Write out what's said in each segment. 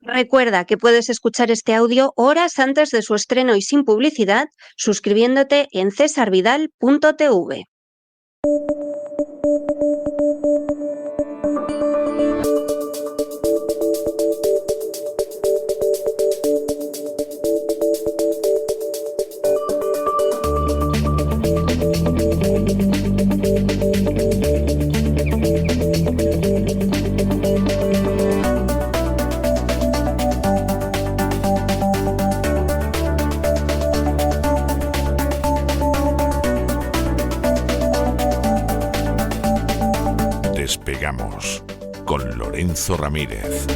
Recuerda que puedes escuchar este audio horas antes de su estreno y sin publicidad suscribiéndote en cesarvidal.tv. Despegamos con Lorenzo Ramírez.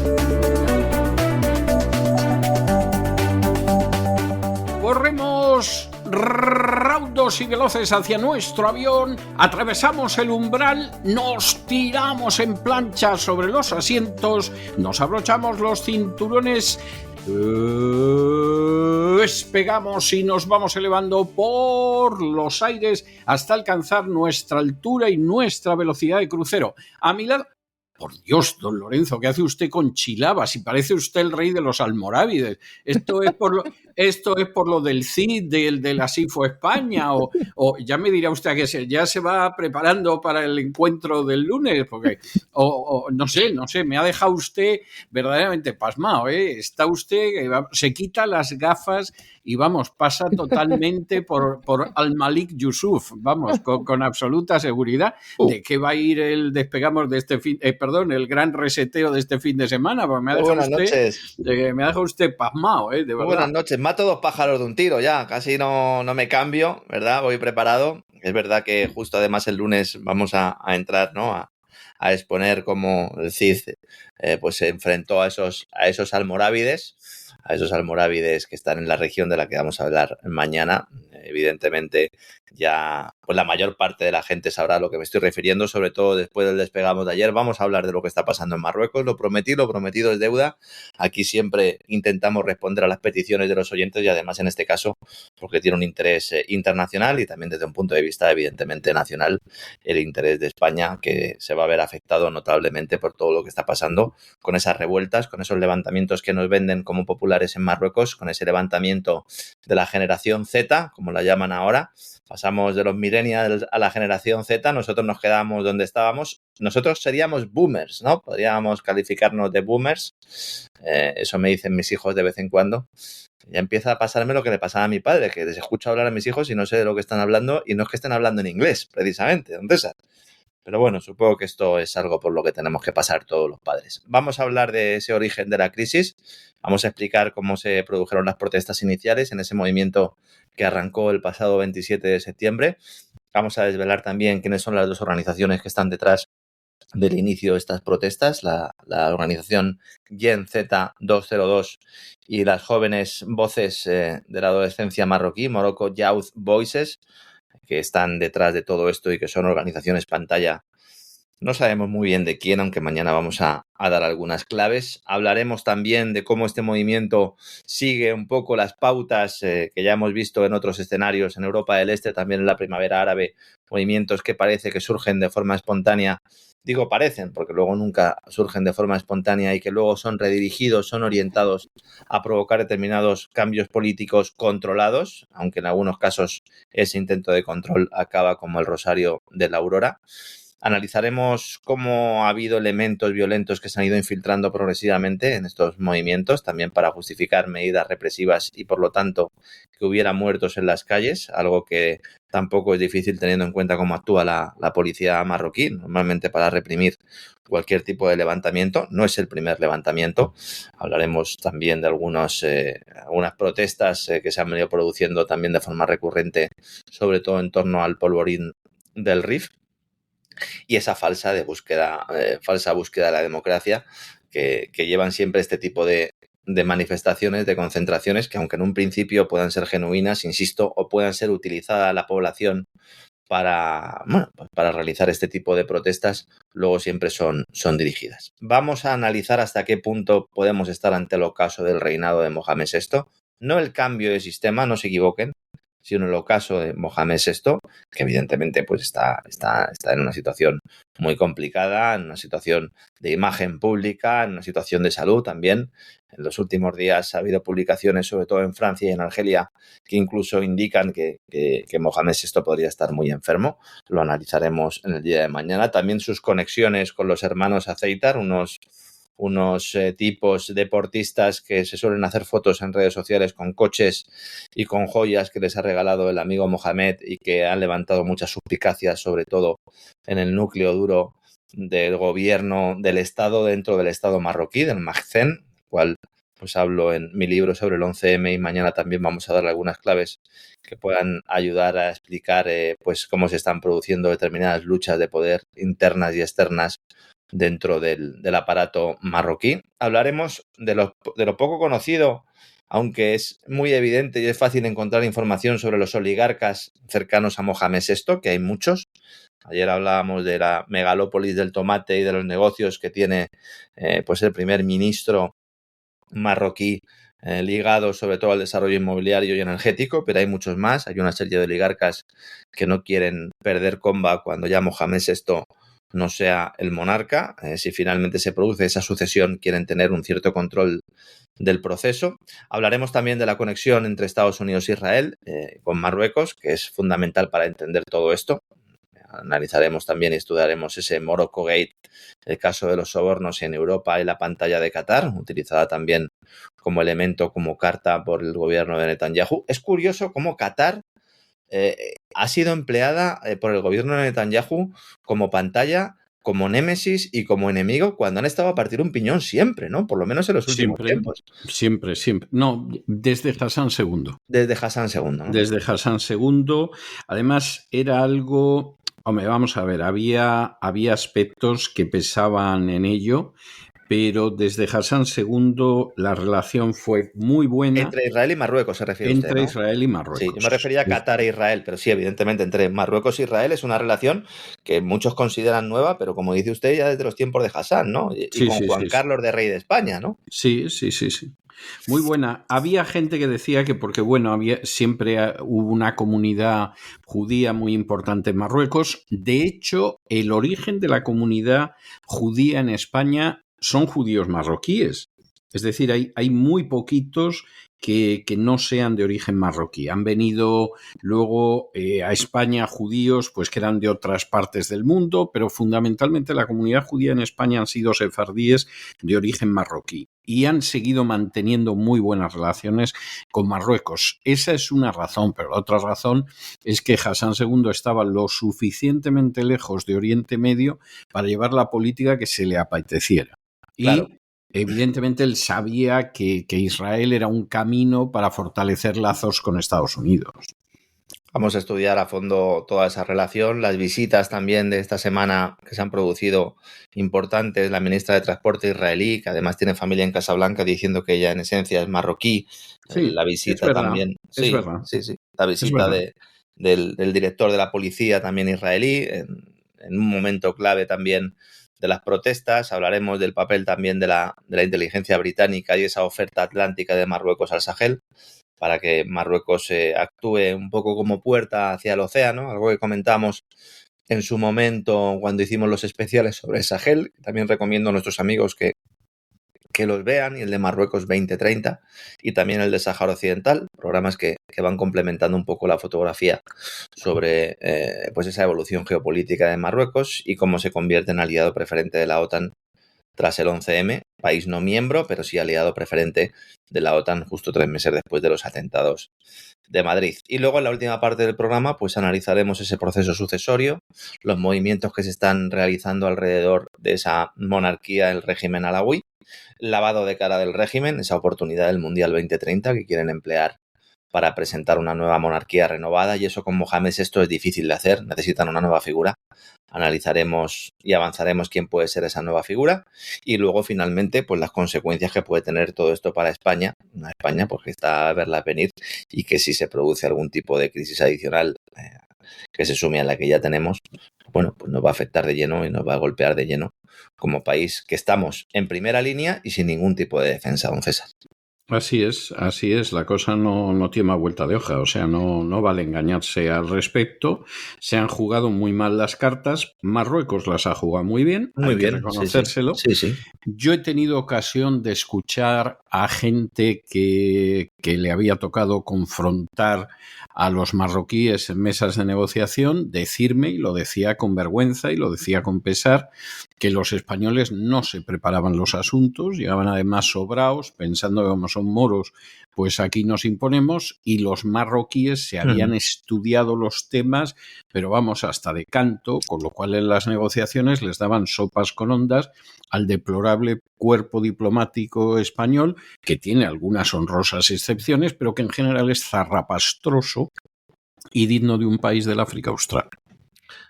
Corremos raudos y veloces hacia nuestro avión, atravesamos el umbral, nos tiramos en plancha sobre los asientos, nos abrochamos los cinturones, despegamos y nos vamos elevando por los aires hasta alcanzar nuestra altura y nuestra velocidad de crucero. A mi lado... Por Dios, don Lorenzo, ¿qué hace usted con Chilaba? Si parece usted el rey de los almorávides. Esto es por lo del CID, de la SIFO España, o ya me dirá usted que ya se va preparando para el encuentro del lunes, porque, no sé, me ha dejado usted verdaderamente pasmado, ¿eh? Está usted, se quita las gafas y vamos, pasa totalmente por Al-Malik Yusuf, vamos, con absoluta seguridad de que va a ir el despegamos de este fin, el gran reseteo de este fin de semana, porque me ha dejado usted pasmado, de verdad. Buenas noches, mato dos pájaros de un tiro ya, casi no me cambio, ¿verdad? Voy preparado. Es verdad que justo además el lunes vamos a entrar, ¿no? A exponer cómo el CID pues se enfrentó a esos almorávides, que están en la región de la que vamos a hablar mañana. Evidentemente ya pues la mayor parte de la gente sabrá a lo que me estoy refiriendo, sobre todo después del despegamos de ayer. Vamos a hablar de lo que está pasando en Marruecos, lo prometido es deuda. Aquí siempre intentamos responder a las peticiones de los oyentes y además en este caso porque tiene un interés internacional y también desde un punto de vista evidentemente nacional, el interés de España, que se va a ver afectado notablemente por todo lo que está pasando con esas revueltas, con esos levantamientos que nos venden como populares en Marruecos, con ese levantamiento de la generación Z, como la llaman ahora. Pasamos de los millennials a la generación Z, nosotros nos quedamos donde estábamos. Nosotros seríamos boomers, ¿no? Podríamos calificarnos de boomers. Eso me dicen mis hijos de vez en cuando. Ya empieza a pasarme lo que le pasaba a mi padre, que les escucho hablar a mis hijos y no sé de lo que están hablando, y no es que estén hablando en inglés, precisamente, don César. Pero bueno, supongo que esto es algo por lo que tenemos que pasar todos los padres. Vamos a hablar de ese origen de la crisis. Vamos a explicar cómo se produjeron las protestas iniciales en ese movimiento que arrancó el pasado 27 de septiembre. Vamos a desvelar también quiénes son las dos organizaciones que están detrás del inicio de estas protestas, la organización Gen Z 202 y las jóvenes voces de la adolescencia marroquí, Morocco Youth Voices, que están detrás de todo esto y que son organizaciones pantalla. No sabemos muy bien de quién, aunque mañana vamos a dar algunas claves. Hablaremos también de cómo este movimiento sigue un poco las pautas que ya hemos visto en otros escenarios en Europa del Este, también en la primavera árabe, movimientos que parece que surgen de forma espontánea. Digo parecen, porque luego nunca surgen de forma espontánea y que luego son redirigidos, son orientados a provocar determinados cambios políticos controlados, aunque en algunos casos ese intento de control acaba como el rosario de la aurora. Analizaremos cómo ha habido elementos violentos que se han ido infiltrando progresivamente en estos movimientos, también para justificar medidas represivas y, por lo tanto, que hubiera muertos en las calles, algo que tampoco es difícil teniendo en cuenta cómo actúa la policía marroquí, normalmente para reprimir cualquier tipo de levantamiento. No es el primer levantamiento. Hablaremos también de algunas protestas que se han venido produciendo también de forma recurrente, sobre todo en torno al polvorín del Rif. Y esa falsa búsqueda de la democracia que llevan siempre este tipo de manifestaciones, de concentraciones, que aunque en un principio puedan ser genuinas, insisto, o puedan ser utilizadas a la población para realizar este tipo de protestas, luego siempre son dirigidas. Vamos a analizar hasta qué punto podemos estar ante el ocaso del reinado de Mohamed VI. No el cambio de sistema, no se equivoquen, sino el ocaso de Mohamed VI, que evidentemente pues está en una situación muy complicada, en una situación de imagen pública, en una situación de salud también. En los últimos días ha habido publicaciones, sobre todo en Francia y en Argelia, que incluso indican que Mohamed VI podría estar muy enfermo. Lo analizaremos en el día de mañana. También sus conexiones con los hermanos Azeitar, unos tipos deportistas que se suelen hacer fotos en redes sociales con coches y con joyas que les ha regalado el amigo Mohamed y que han levantado muchas suspicacias, sobre todo en el núcleo duro del gobierno del Estado, dentro del Estado marroquí, del Maghzen, cual pues hablo en mi libro sobre el 11M y mañana también vamos a darle algunas claves que puedan ayudar a explicar pues cómo se están produciendo determinadas luchas de poder internas y externas dentro del aparato marroquí. Hablaremos de lo poco conocido, aunque es muy evidente y es fácil encontrar información sobre los oligarcas cercanos a Mohamed VI, que hay muchos. Ayer hablábamos de la megalópolis del tomate y de los negocios que tiene pues el primer ministro marroquí, ligado sobre todo al desarrollo inmobiliario y energético, pero hay muchos más. Hay una serie de oligarcas que no quieren perder comba cuando ya Mohamed VI no sea el monarca. Si finalmente se produce esa sucesión, quieren tener un cierto control del proceso. Hablaremos también de la conexión entre Estados Unidos e Israel con Marruecos, que es fundamental para entender todo esto. Analizaremos también y estudiaremos ese Morocco Gate, el caso de los sobornos en Europa y la pantalla de Qatar, utilizada también como elemento, como carta por el gobierno de Netanyahu. Es curioso cómo Qatar ha sido empleada por el gobierno de Netanyahu como pantalla, como némesis y como enemigo cuando han estado a partir un piñón siempre, ¿no? Por lo menos en los últimos tiempos. Siempre. No, desde Hassan II. Desde Hassan II, ¿no? Desde Hassan II. Además, era algo... Hombre, vamos a ver, había aspectos que pesaban en ello, pero desde Hassan II la relación fue muy buena. Entre Israel y Marruecos se refiere usted, Entre ¿no? Israel y Marruecos. Sí, yo me refería a Qatar e Israel, pero sí, evidentemente, entre Marruecos e Israel es una relación que muchos consideran nueva, pero como dice usted, ya desde los tiempos de Hassan, ¿no? Y con Juan Carlos de rey de España, ¿no? Sí. Muy buena. Había gente que decía que porque, bueno, siempre hubo una comunidad judía muy importante en Marruecos. De hecho, el origen de la comunidad judía en España son judíos marroquíes. Es decir, hay muy poquitos que no sean de origen marroquí. Han venido luego a España judíos pues que eran de otras partes del mundo, pero fundamentalmente la comunidad judía en España han sido sefardíes de origen marroquí y han seguido manteniendo muy buenas relaciones con Marruecos. Esa es una razón, pero la otra razón es que Hassan II estaba lo suficientemente lejos de Oriente Medio para llevar la política que se le apeteciera. Claro. Y evidentemente él sabía que Israel era un camino para fortalecer lazos con Estados Unidos. Vamos a estudiar a fondo toda esa relación, las visitas también de esta semana que se han producido importantes, la ministra de Transporte israelí, que además tiene familia en Casablanca, diciendo que ella en esencia es marroquí. Sí, la visita es verdad, también. Es verdad. Sí. La visita del director de la policía también israelí, en un momento clave también de las protestas. Hablaremos del papel también de la inteligencia británica y esa oferta atlántica de Marruecos al Sahel, para que Marruecos actúe un poco como puerta hacia el océano, algo que comentamos en su momento cuando hicimos los especiales sobre el Sahel. También recomiendo a nuestros amigos que los vean, y el de Marruecos 2030 y también el de Sáhara Occidental, programas que van complementando un poco la fotografía sobre pues esa evolución geopolítica de Marruecos y cómo se convierte en aliado preferente de la OTAN tras el 11M, país no miembro, pero sí aliado preferente de la OTAN justo 3 meses después de los atentados de Madrid. Y luego en la última parte del programa pues analizaremos ese proceso sucesorio, los movimientos que se están realizando alrededor de esa monarquía, el régimen alawí, lavado de cara del régimen, esa oportunidad del Mundial 2030 que quieren emplear para presentar una nueva monarquía renovada, y eso con Mohamed VI es difícil de hacer, necesitan una nueva figura. Analizaremos y avanzaremos quién puede ser esa nueva figura y luego finalmente pues las consecuencias que puede tener todo esto para España, una España pues que está a verla venir y que si se produce algún tipo de crisis adicional que se sume a la que ya tenemos, bueno, pues nos va a afectar de lleno y nos va a golpear de lleno como país que estamos en primera línea y sin ningún tipo de defensa, don César. Así es, la cosa no tiene más vuelta de hoja, o sea, no vale engañarse al respecto. Se han jugado muy mal las cartas, Marruecos las ha jugado muy bien, Muy hay bien, que reconocérselo. Sí. Yo he tenido ocasión de escuchar a gente que le había tocado confrontar a los marroquíes en mesas de negociación, decirme, y lo decía con vergüenza y lo decía con pesar, que los españoles no se preparaban los asuntos, llegaban además sobraos, pensando que como son moros, pues aquí nos imponemos, y los marroquíes se habían estudiado los temas, pero vamos, hasta de canto, con lo cual en las negociaciones les daban sopas con ondas al deplorable cuerpo diplomático español, que tiene algunas honrosas excepciones, pero que en general es zarrapastroso y digno de un país del África Austral.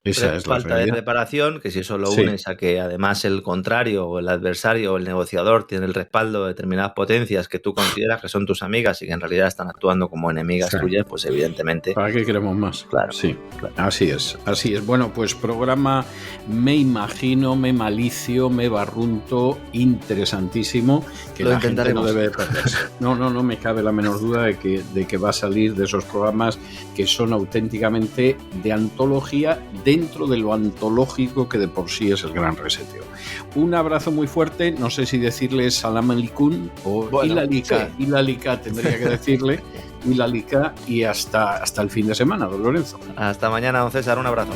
Esa es la falta realidad. de preparación, que si eso lo unes a que además el contrario o el adversario o el negociador tiene el respaldo de determinadas potencias que tú consideras que son tus amigas y que en realidad están actuando como enemigas tuyas, pues evidentemente... ¿Para qué queremos más? Claro. Sí, así es. Bueno, pues programa, me imagino, me malicio, me barrunto, interesantísimo, que Lo la gente intentaremos. no debe perderse. No me cabe la menor duda de que va a salir de esos programas que son auténticamente de antología, dentro de lo antológico que de por sí es el Gran Reseteo. Un abrazo muy fuerte, no sé si decirle Salam Aleikum o Ilalika tendría que decirle, Ilalika, y hasta el fin de semana, don Lorenzo. Hasta mañana, don César, un abrazo.